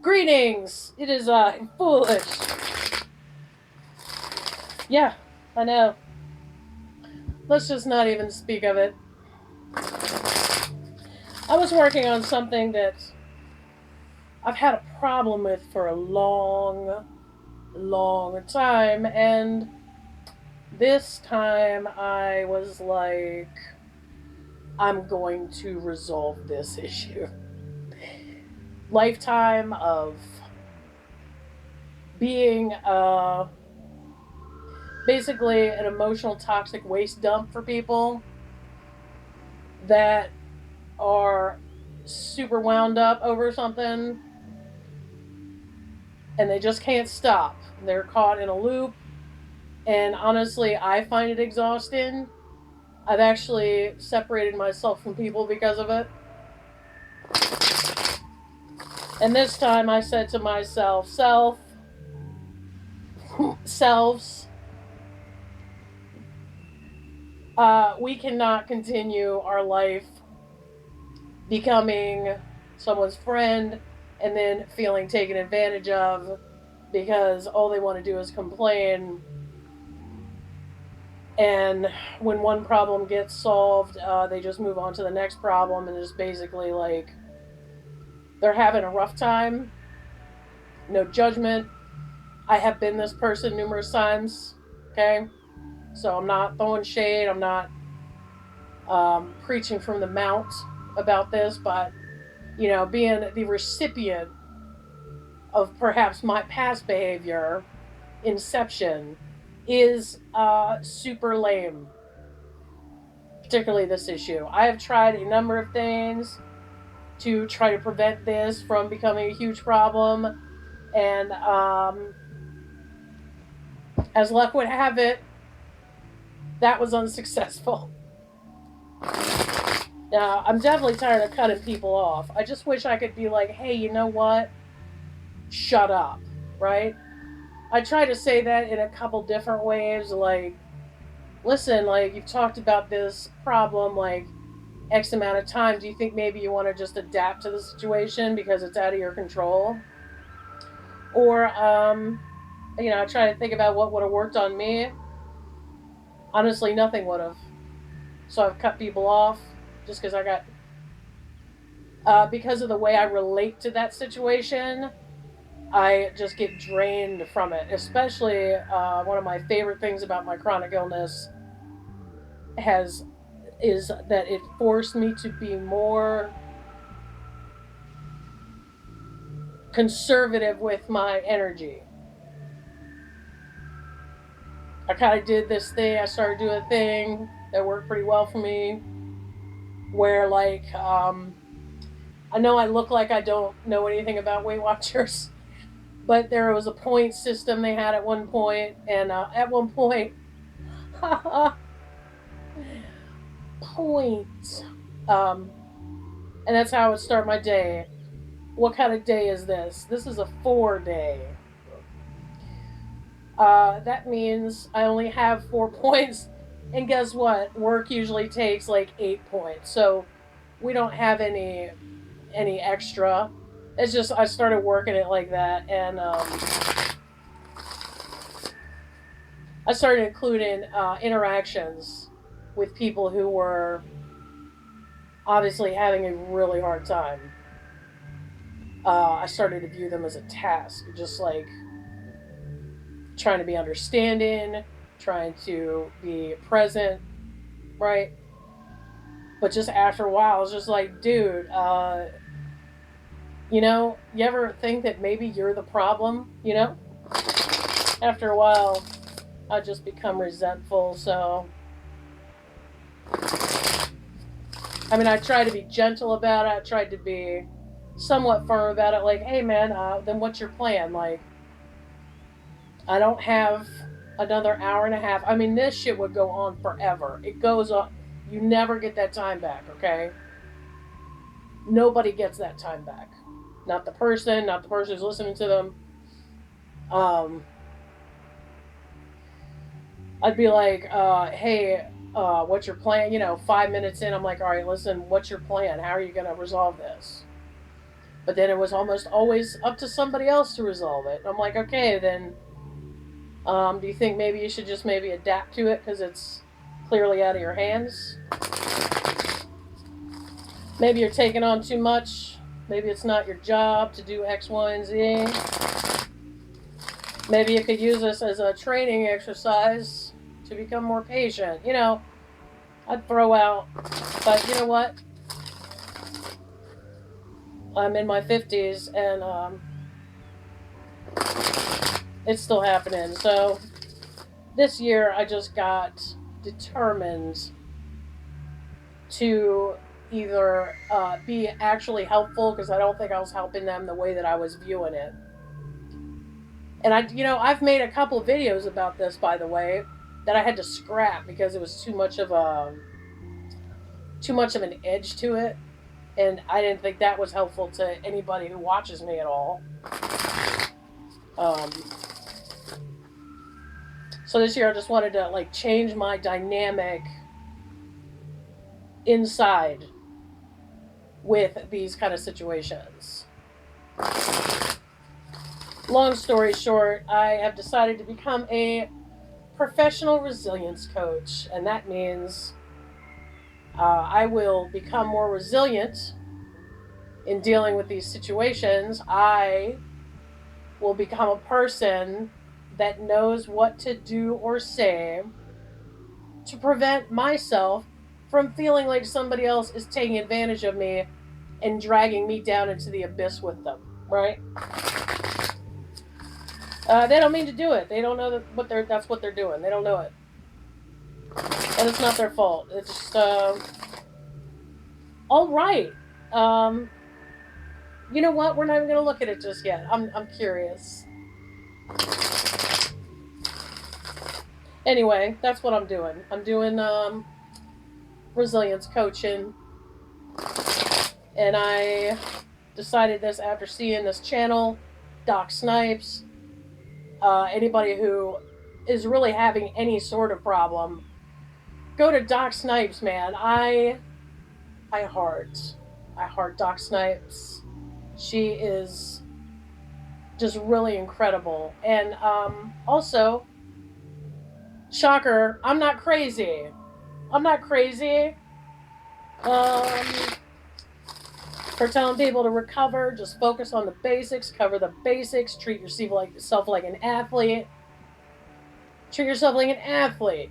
Greetings! It is foolish. Yeah, I know. Let's just not even speak of it. I was working on something that I've had a problem with for a long, long time, and this time I was like, I'm going to resolve this issue. Lifetime of being basically an emotional toxic waste dump for people that are super wound up over something and they just can't stop. They're caught in a loop. And honestly, I find it exhausting. I've actually separated myself from people because of it. And this time I said to myself, selves, we cannot continue our life becoming someone's friend and then feeling taken advantage of because all they want to do is complain. And when one problem gets solved, they just move on to the next problem and it's basically like they're having a rough time. No judgment. I have been this person numerous times. Okay. So I'm not throwing shade. I'm not preaching from the mount about this, but, being the recipient of perhaps my past behavior, inception, is super lame, particularly this issue. I have tried a number of things to try to prevent this from becoming a huge problem, and as luck would have it, that was unsuccessful. Now, I'm definitely tired of cutting people off. I just wish I could be like, hey, you know what? Shut up, right? I try to say that in a couple different ways, like, listen, like, you've talked about this problem, like, X amount of time. Do you think maybe you want to just adapt to the situation because it's out of your control? Or, I try to think about what would have worked on me. Honestly, nothing would have. So I've cut people off just because because of the way I relate to that situation, I just get drained from it. Especially one of my favorite things about my chronic illness has is that it forced me to be more conservative with my energy. I kind of did this thing. I started doing a thing that worked pretty well for me, where like I know I look like I don't know anything about Weight Watchers, but there was a point system they had at one point, and at one point, point, um, and that's how I would start my day. What kind of day is this? This is a 4 day. That means I only have 4 points, and guess what? Work usually takes like 8 points, so we don't have any extra. It's just I started working it like that, and I started including interactions with people who were obviously having a really hard time. I started to view them as a task, just like trying to be understanding, trying to be present, right? But just after a while, it's just like, dude, you ever think that maybe you're the problem? After a while, I just become resentful. So, I mean, I try to be gentle about it. I tried to be somewhat firm about it. Like, hey, man, then what's your plan? Like, I don't have another hour and a half. I mean, this shit would go on forever. It goes on. You never get that time back, okay? Nobody gets that time back. Not the person who's listening to them. Um, I'd be like, hey, what's your plan? 5 minutes in, I'm like, all right, listen, what's your plan? How are you going to resolve this? But then it was almost always up to somebody else to resolve it. And I'm like, okay, then do you think maybe you should just maybe adapt to it because it's clearly out of your hands? Maybe you're taking on too much. Maybe it's not your job to do X, Y, and Z. Maybe you could use this as a training exercise to become more patient. You know, I'd throw out, but you know what? I'm in my 50s and it's still happening. So this year I just got determined to either be actually helpful because I don't think I was helping them the way that I was viewing it. And I've made a couple videos about this, by the way, that I had to scrap because it was too much of an edge to it, and I didn't think that was helpful to anybody who watches me at all. So this year I just wanted to like change my dynamic inside with these kind of situations. Long story short, I have decided to become a professional resilience coach, and that means I will become more resilient in dealing with these situations. I will become a person that knows what to do or say to prevent myself from feeling like somebody else is taking advantage of me and dragging me down into the abyss with them, right? They don't mean to do it. They don't know that's what they're doing. They don't know it. And it's not their fault. It's just, all right. You know what? We're not even going to look at it just yet. I'm curious. Anyway, that's what I'm doing. I'm doing resilience coaching. And I decided this after seeing this channel, Doc Snipes. Anybody who is really having any sort of problem, go to Doc Snipes, man. I heart Doc Snipes. She is just really incredible. And also, shocker, I'm not crazy. I'm not crazy. For telling people to recover, just focus on the basics, cover the basics, treat yourself like an athlete. Treat yourself like an athlete.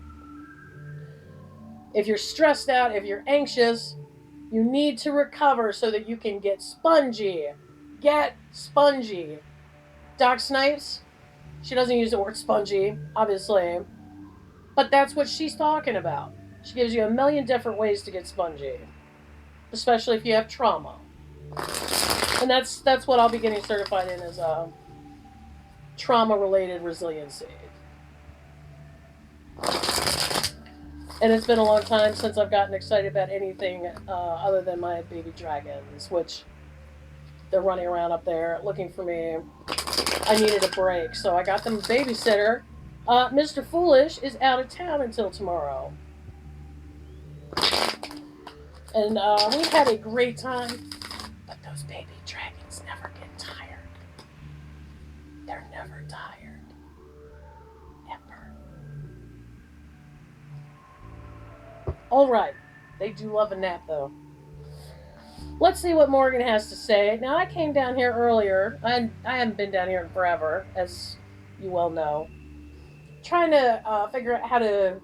If you're stressed out, if you're anxious, you need to recover so that you can get spongy. Get spongy. Doc Snipes, she doesn't use the word spongy, obviously, but that's what she's talking about. She gives you a million different ways to get spongy, especially if you have trauma. And that's what I'll be getting certified in, is trauma-related resiliency. And it's been a long time since I've gotten excited about anything other than my baby dragons, which they're running around up there looking for me. I needed a break, so I got them a babysitter. Mr. Foolish is out of town until tomorrow. And we've had a great time. But those baby dragons never get tired. They're never tired. Ever. Alright. They do love a nap, though. Let's see what Morgan has to say. Now, I came down here earlier. I haven't been down here in forever, as you well know. Trying to figure out how to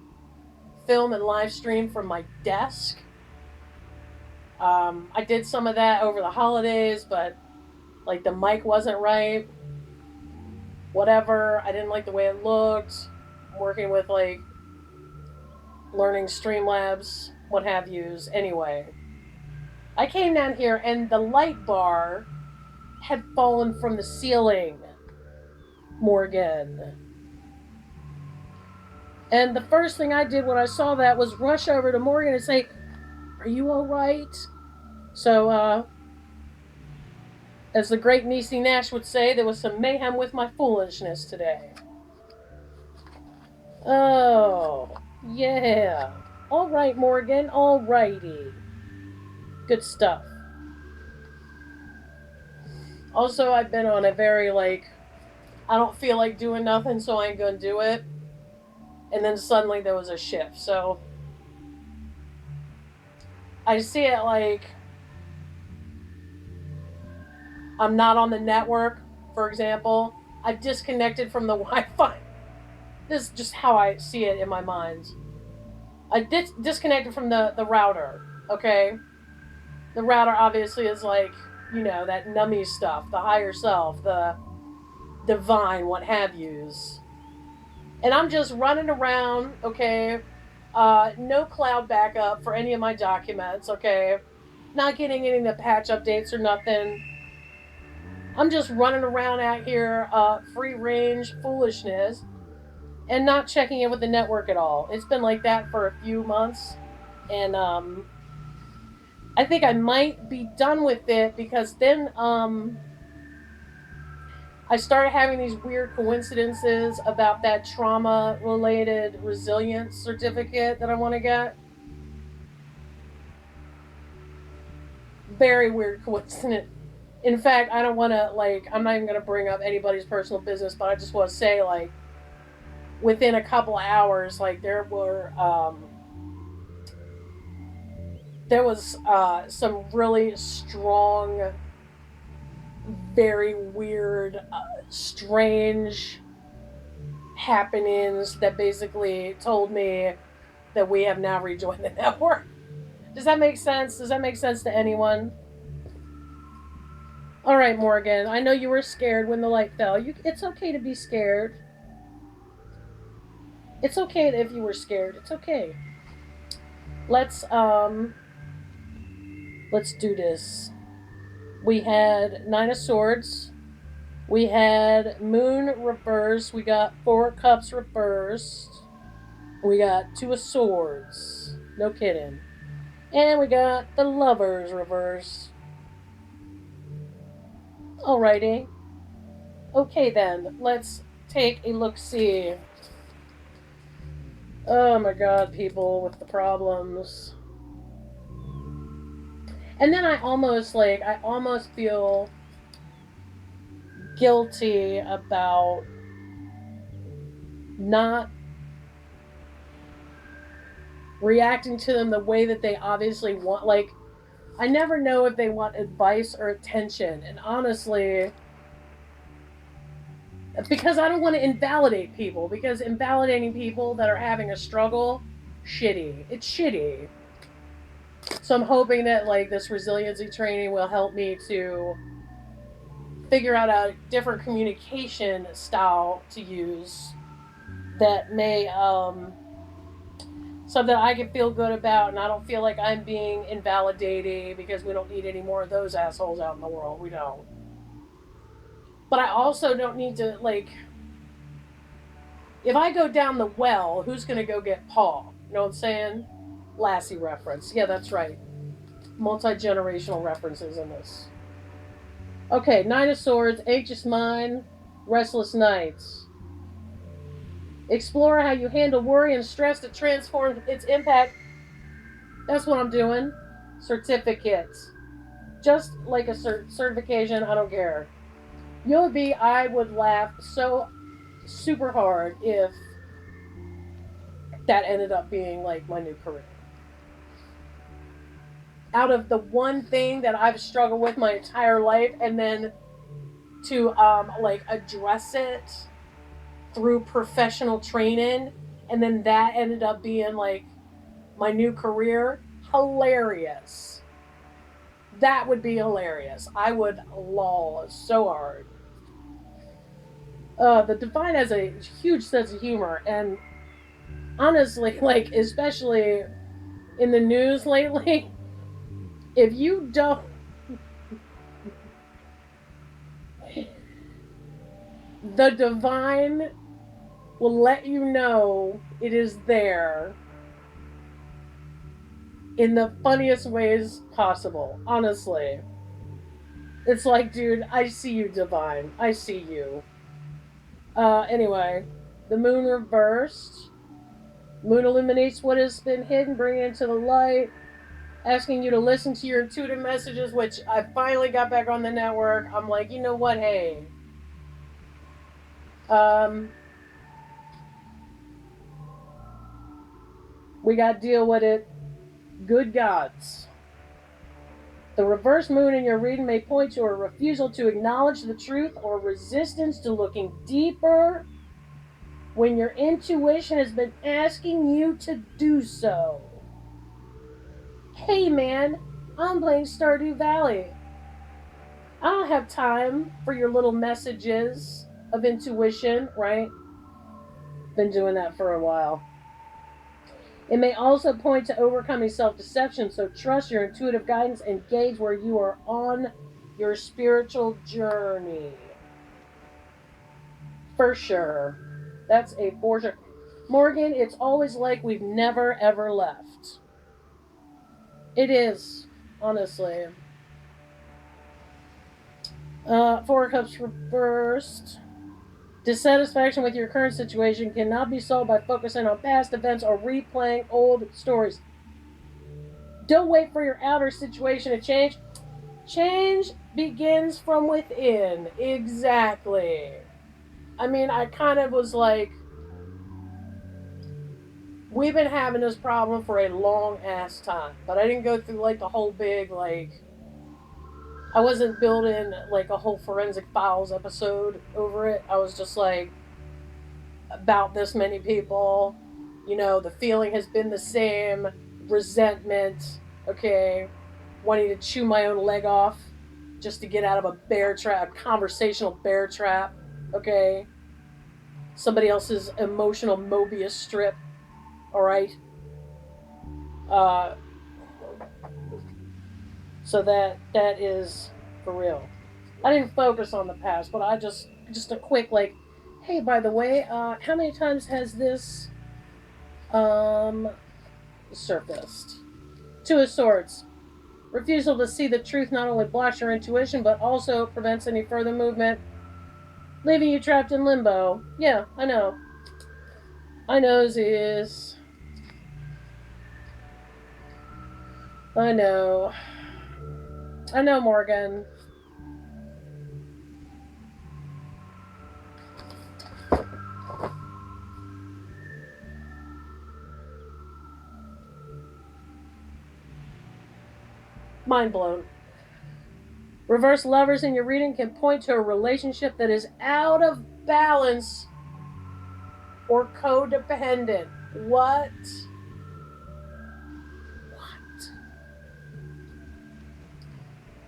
film and live stream from my desk. I did some of that over the holidays, but like the mic wasn't right. Whatever. I didn't like the way it looked. I'm working with like learning Streamlabs, what have yous. Anyway, I came down here and the light bar had fallen from the ceiling. Morgan. And the first thing I did when I saw that was rush over to Morgan and say, "Are you all right?" So, as the great Niecy Nash would say, there was some mayhem with my foolishness today. Oh, yeah. All right, Morgan. All righty. Good stuff. Also, I've been on a very, like, I don't feel like doing nothing, so I ain't gonna do it. And then suddenly there was a shift. So I see it like I'm not on the network, for example. I've disconnected from the Wi Fi. This is just how I see it in my mind. I disconnected from the router, okay? The router obviously is like, that nummy stuff, the higher self, the divine, what have yous. And I'm just running around, okay? No cloud backup for any of my documents, okay? Not getting any of the patch updates or nothing. I'm just running around out here, free range foolishness, and not checking in with the network at all. It's been like that for a few months, and I think I might be done with it because then I started having these weird coincidences about that trauma related resilience certificate that I want to get. Very weird coincidence. In fact, I don't want to, like, I'm not even going to bring up anybody's personal business, but I just want to say, like, within a couple hours, like, there was some really strong, very weird, strange happenings that basically told me that we have now rejoined the network. Does that make sense? Does that make sense to anyone? All right, Morgan. I know you were scared when the light fell. It's okay to be scared. It's okay if you were scared. It's okay. Let's let's do this. We had Nine of Swords. We had Moon reversed. We got Four Cups reversed. We got Two of Swords. No kidding. And we got the Lovers reversed. Alrighty. Okay then, let's take a look-see. Oh my god, people with the problems. And then I almost feel guilty about not reacting to them the way that they obviously want. Like, I never know if they want advice or attention. And honestly, because I don't want to invalidate people, because invalidating people that are having a struggle, shitty. It's shitty. So I'm hoping that, like, this resiliency training will help me to figure out a different communication style to use that may something I can feel good about, and I don't feel like I'm being invalidating, because we don't need any more of those assholes out in the world. We don't. But I also don't need to, like, if I go down the well, who's going to go get Paul? You know what I'm saying? Lassie reference. Yeah, that's right. Multi-generational references in this. Okay, Nine of Swords, Anxious Mind, Restless Nights. Explore how you handle worry and stress to transform its impact. That's what I'm doing. Certificates. Just like a certification, I don't care. I would laugh so super hard if that ended up being like my new career. Out of the one thing that I've struggled with my entire life, and then to like address it through professional training, and then that ended up being like my new career. Hilarious. That would be hilarious. I would lol so hard. The Divine has a huge sense of humor, and honestly, like, especially in the news lately, if you don't, the Divine will let you know it is there in the funniest ways possible. Honestly, it's like, dude, I see you, Divine. I see you. Anyway, the Moon reversed. Moon illuminates what has been hidden, bringing it to the light. asking you to listen to your intuitive messages, which I finally got back on the network. I'm like, you know what? Hey, we got to deal with it. Good gods. The reverse moon in your reading may point to a refusal to acknowledge the truth or resistance to looking deeper when your intuition has been asking you to do so. Hey man, I'm playing Stardew Valley. I don't have time for your little messages of intuition, right? Been doing that for a while. It may also point to overcoming self deception, so trust your intuitive guidance and gauge where you are on your spiritual journey. For sure. That's a for sure. Morgan, it's always like we've never ever left. It is, honestly. Four Cups reversed. Dissatisfaction with your current situation cannot be solved by focusing on past events or replaying old stories. Don't wait for your outer situation to change. Change begins from within. Exactly. I mean, I kind of was like, we've been having this problem for a long ass time, but I didn't go through like the whole big, like, I wasn't building like a whole forensic files episode over it. I was just like, about this many people, you know, the feeling has been the same, resentment, okay, wanting to chew my own leg off just to get out of a bear trap, a conversational bear trap, okay, somebody else's emotional Mobius strip, all right. uh so that is for real. I didn't focus on the past, but I just a quick like, hey, by the way, how many times has this um surfaced? Two of Swords. Refusal to see the truth not only blocks your intuition, but also prevents any further movement, leaving you trapped in limbo. Yeah, I know. I know, Z's. I know. I know, Morgan. Mind blown. Reverse lovers in your reading can point to a relationship that is out of balance or codependent. What? What?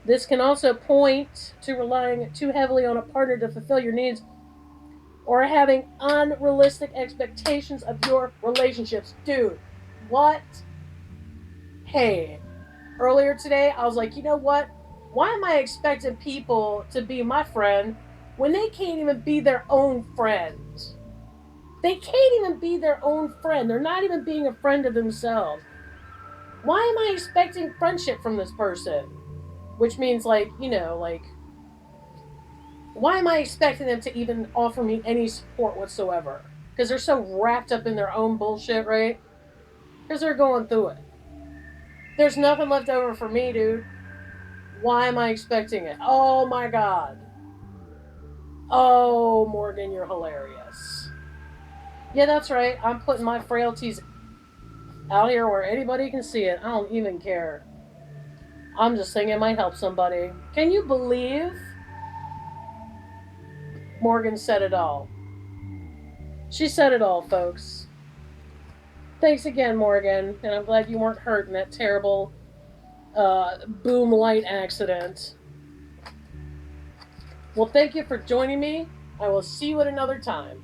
This can also point to relying too heavily on a partner to fulfill your needs or having unrealistic expectations of your relationships. Dude, what? Hey, earlier today, I was like, you know what? Why am I expecting people to be my friend when they can't even be their own friend? They can't even be their own friend. They're not even being a friend of themselves. Why am I expecting friendship from this person? Which means, like, you know, like, why am I expecting them to even offer me any support whatsoever? Because they're so wrapped up in their own bullshit, right? Because they're going through it. There's nothing left over for me, dude. Why am I expecting it? Oh my god. Oh, Morgan, you're hilarious. Yeah, that's right. I'm putting my frailties out here where anybody can see it. I don't even care. I'm just thinking it might help somebody. Can you believe Morgan said it all? She said it all, folks. Thanks again, Morgan, and I'm glad you weren't hurt in that terrible boom light accident. Well, thank you for joining me. I will see you at another time.